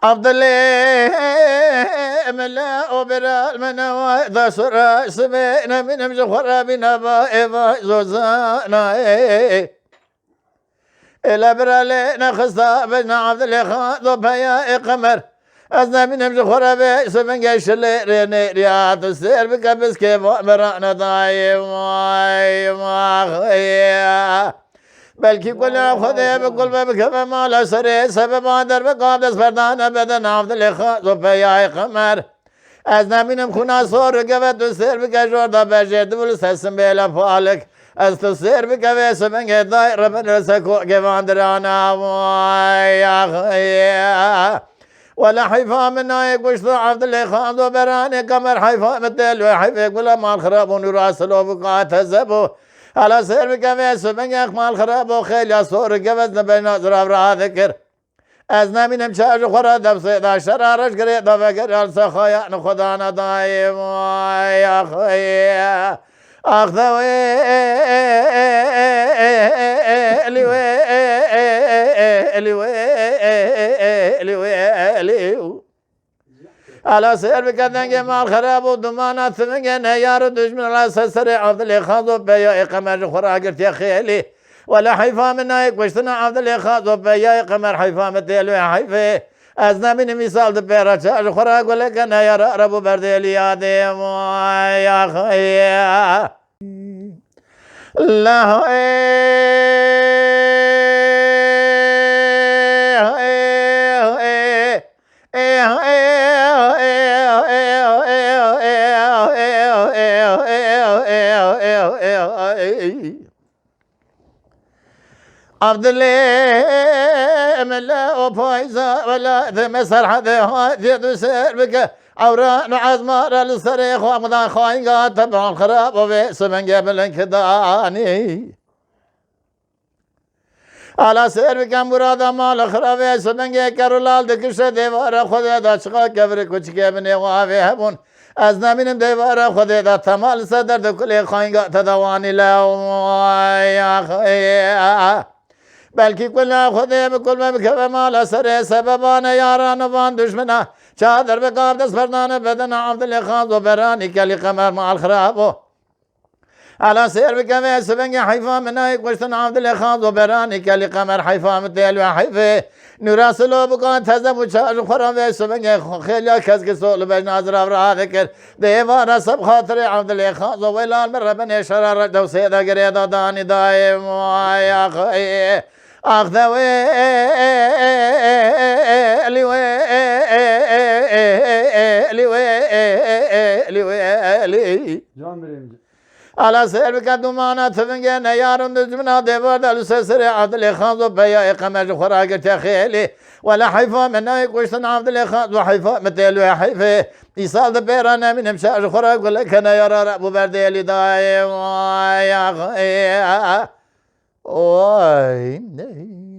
Abdüley emela oberal mena da sonra sebe minim zhora binaba eva zozana ela berale na khasta bena Abdüley khan do baya qamar azna minim zhora be seben geçle rene riyad ser be kabes ke merana daim ya belki kula khuda be kul be kema mala sare sebep adar be qabdes ferdana beden Abdüley khan do baya qamar از نمینم خونا سور گوه تو سر بکشور دا بجه دول سسم بیلا فالک از تو سر بکوه سمنگ دای ربن رسکو گواندرانا وای آخیا ولا حیفا من نای گوشت عبدالله خان دو برانه کمر حیفا متل و حیفه گلا مال خراب و نراسلو بقات زبو حالا سر بکوه سمنگ مال خراب و خیلی سور گوه نبینا زراب را ذکر از نمینم چه خورا دبسه داشتر آرش گره دفع گرال سخایان خدا ندایم یا خویا آخدوی لیو علا سیر بکردن مال خراب و دمانات سمنگه نیار و دشمن علا سسر عبدالله خان و بیا اقامر خورا گرتی خیلی ولا حيفا من نايك واشتنا عبدالله خاض وبيا قمر حيفا متيلو حيفا ازنا من مثال دبيرا شاش خرا اقول لك انا يا رب برديلي يا ديم يا خيا لا Abdüley mella o payza vela ذم سرحد هذي دسر بك عوران عزمار السريخ ومضان خاين تبع خراب وبئس من قبل كداني على سير بك مراد مال خراب سمنگ کرولال دکش دیوار خود دا چقا کبر کچ کبنی وافی هبون از نمینم دیوار خود دا تمال صدر دکل خاين تدوانی لا یا خیا belki kula khude be kul me keve mala sare sebebane yaran van düşmena çadır be kardeş ferdane beden Abdüley Khan do berani kali kamer mal kharabo ala seyir be keve sebenge hayfa menay kuştan Abdüley Khan do berani kali kamer hayfa metel ve hayfe nuraslo bu kan teze bu çadır khuram ve sebenge khilya kazke sol be nazır avra zikir devara sab khatir Abdüley Khan do velal merben şarar do seyda gere da dani daim ya khay أخذوي على سيرك دمانة تفنجة نيارن دزمنا دبر دل سسر عبدالله خان ذو بيا إقامة خراج تخيلي ولا حيفا منا يكوشتن عبدالله خان ذو حيفا متلو حيفا يصال دبيرانا من مشاج خراج ولا كان يرى رب برديلي دايم يا Oy, ne?